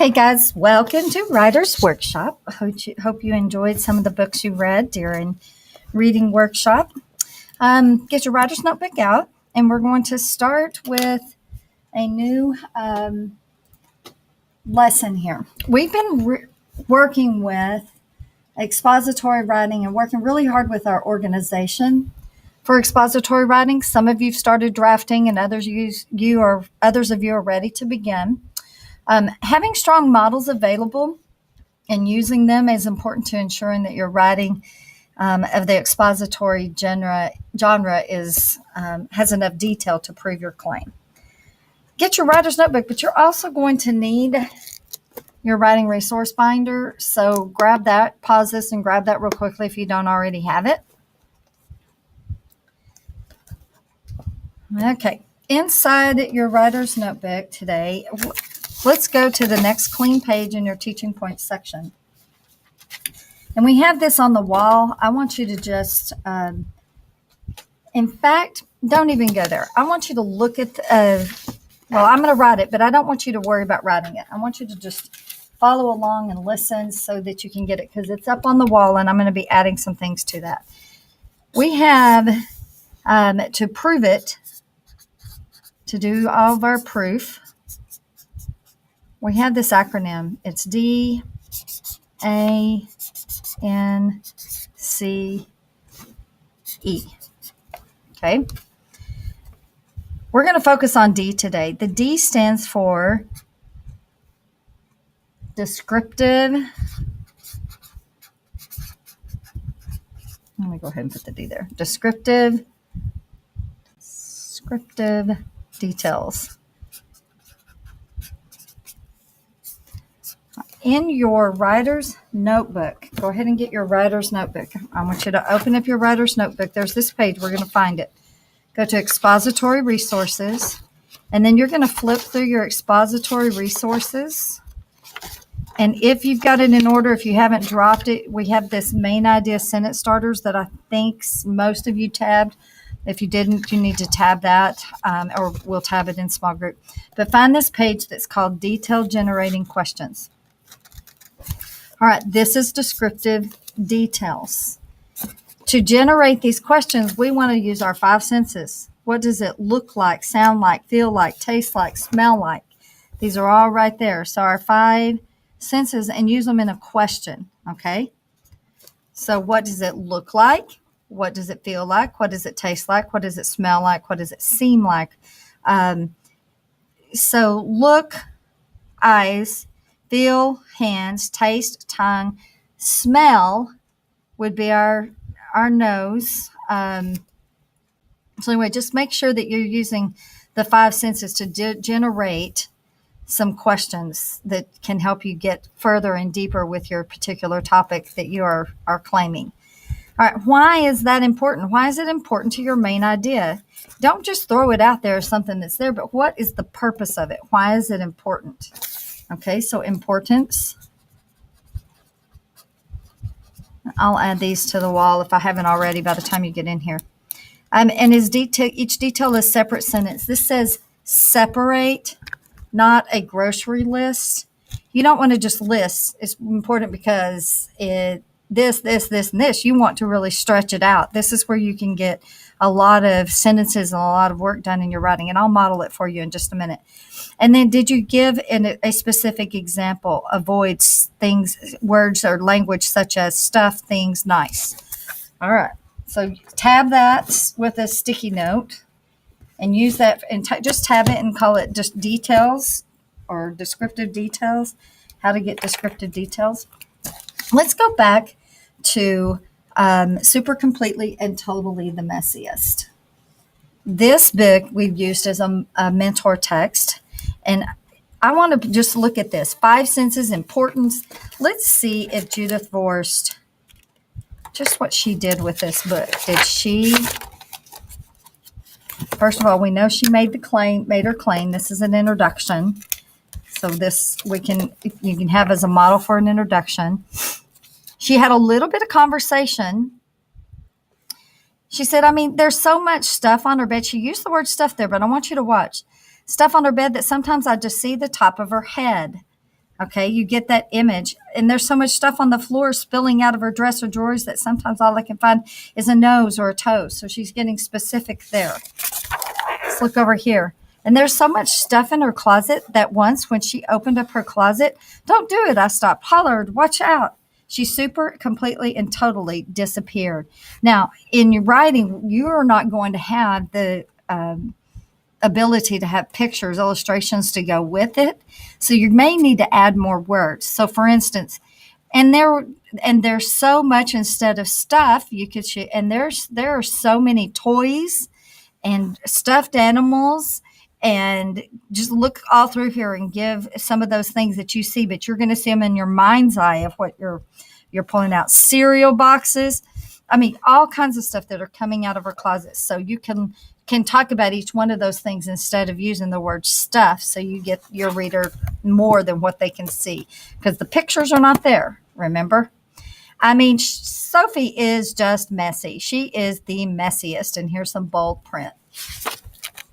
Okay, guys, welcome to Writer's Workshop. Hope you enjoyed some of the books you read during reading workshop. Get your writer's notebook out, and we're going to start with a new lesson here. We've been working with expository writing and working really hard with our organization for expository writing. Some of you've started drafting, and others of you are ready to begin. Having strong models available and using them is important to ensuring that your writing of the expository genre has enough detail to prove your claim. Get your writer's notebook, but you're also going to need your writing resource binder. So grab that, pause this, and grab that real quickly if you don't already have it. Okay, inside your writer's notebook today, let's go to the next clean page in your teaching points section. And we have this on the wall. I want you to just, in fact, don't even go there. I want you to look at, I'm going to write it, but I don't want you to worry about writing it. I want you to just follow along and listen so that you can get it, because it's up on the wall and I'm going to be adding some things to that. We have, to prove it, to do all of our proof, we have this acronym. It's DANCE. Okay. We're going to focus on D today. The D stands for descriptive. Let me go ahead and put the D there. Descriptive details. In your writer's notebook, go ahead and get your writer's notebook. I want you to open up your writer's notebook. There's this page. We're going to find it. Go to expository resources, and then you're going to flip through your expository resources. And if you've got it in order, if you haven't dropped it, we have this main idea sentence starters that I think most of you tabbed. If you didn't, you need to tab that, or we'll tab it in small group. But find this page that's called Detail Generating Questions. All right, this is descriptive details. To generate these questions, we want to use our five senses. What does it look like, sound like, feel like, taste like, smell like? These are all right there. So our five senses, and use them in a question, okay? So what does it look like? What does it feel like? What does it taste like? What does it smell like? What does it seem like? So look, eyes, feel, hands, taste, tongue, smell would be our nose. So anyway, just make sure that you're using the five senses to generate some questions that can help you get further and deeper with your particular topic that you are claiming. All right, why is that important? Why is it important to your main idea? Don't just throw it out there as something that's there, but what is the purpose of it? Why is it important? Okay, so importance. I'll add these to the wall if I haven't already by the time you get in here. And each detail is separate sentence. This says separate, not a grocery list. You don't want to just list. It's important because this, and this. You want to really stretch it out. This is where you can get a lot of sentences and a lot of work done in your writing. And I'll model it for you in just a minute. And then did you give a specific example? Avoid things, words or language such as stuff, things, nice. All right. So tab that with a sticky note and use that and just tab it and call it just details or descriptive details. How to get descriptive details. Let's go back to Super Completely and Totally the Messiest. This book we've used as a mentor text. And I want to just look at this. Five senses, importance. Let's see if Judith Vorst, just what she did with this book. Did she, first of all, we know she made her claim. This is an introduction. So this you can have as a model for an introduction. She had a little bit of conversation. She said, there's so much stuff on her bed. She used the word stuff there, but I want you to watch. Stuff on her bed that sometimes I just see the top of her head. Okay, you get that image. And there's so much stuff on the floor spilling out of her dresser drawers that sometimes all I can find is a nose or a toe. So she's getting specific there. Let's look over here. And there's so much stuff in her closet that once when she opened up her closet, don't do it, I stopped, hollered, watch out. She super completely and totally disappeared. Now, in your writing, you are not going to have the ability to have pictures, illustrations to go with it. So you may need to add more words. So for instance, there's so much instead of stuff you could and there are so many toys and stuffed animals, and just look all through here and give some of those things that you see, but you're going to see them in your mind's eye of what you're pulling out. Cereal boxes. I mean, all kinds of stuff that are coming out of her closet. So you can talk about each one of those things instead of using the word stuff, so you get your reader more than what they can see, because the pictures are not there, remember? I mean, Sophie is just messy. She is the messiest. And here's some bold print.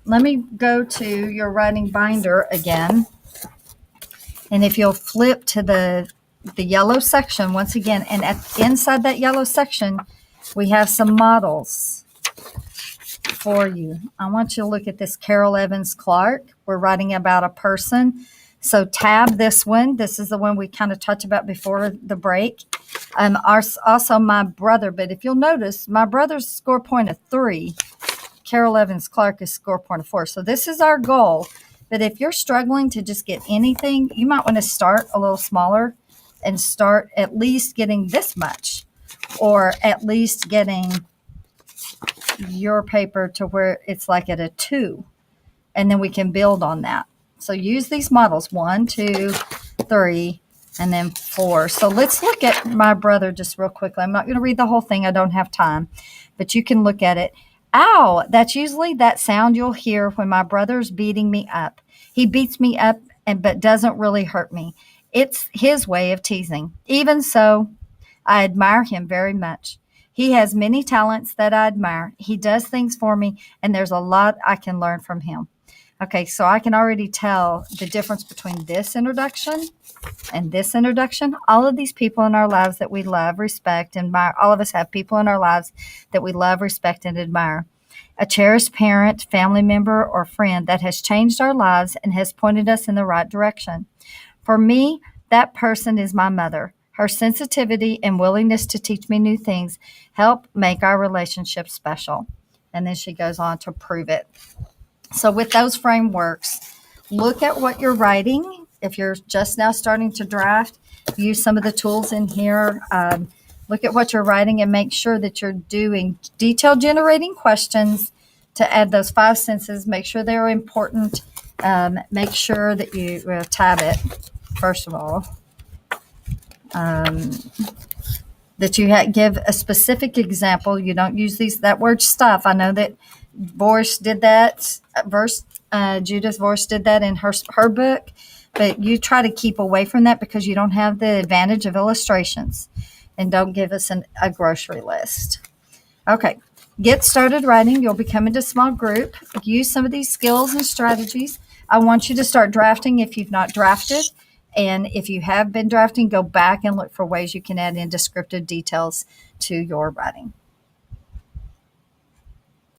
Let me go to your writing binder again. And if you'll flip to the yellow section once again, and inside that yellow section, we have some models for you. I want you to look at this Carol Evans Clark. We're writing about a person. So tab this one. This is the one we kind of talked about before the break. Also my brother, but if you'll notice, my brother's score point of 3. Carol Evans Clark is score point of 4. So this is our goal. But if you're struggling to just get anything, you might want to start a little smaller and start at least getting this much, or at least getting your paper to where it's like at a 2, and then we can build on that. So use these models, 1, 2, 3, and then 4. So let's look at my brother just real quickly. I'm not going to read the whole thing. I don't have time, but you can look at it. Ow, that's usually that sound you'll hear when my brother's beating me up. He beats me up but doesn't really hurt me. It's his way of teasing. Even so, I admire him very much. He has many talents that I admire. He does things for me, and there's a lot I can learn from him. Okay, so I can already tell the difference between this introduction and this introduction. All of these people in our lives that we love, respect, and admire. All of us have people in our lives that we love, respect, and admire. A cherished parent, family member, or friend that has changed our lives and has pointed us in the right direction. For me, that person is my mother. Her sensitivity and willingness to teach me new things help make our relationship special. And then she goes on to prove it. So with those frameworks, look at what you're writing. If you're just now starting to draft, use some of the tools in here. Look at what you're writing and make sure that you're doing detail generating questions to add those 5 sentences. Make sure they're important. Make sure that you tab it, first of all. That you give a specific example. You don't use that word stuff. I know that Voice did that. Judith Voice did that in her book, but you try to keep away from that because you don't have the advantage of illustrations, and don't give us a grocery list. Okay, get started writing. You'll become into a small group. Use some of these skills and strategies. I want you to start drafting if you've not drafted. And if you have been drafting, go back and look for ways you can add in descriptive details to your writing.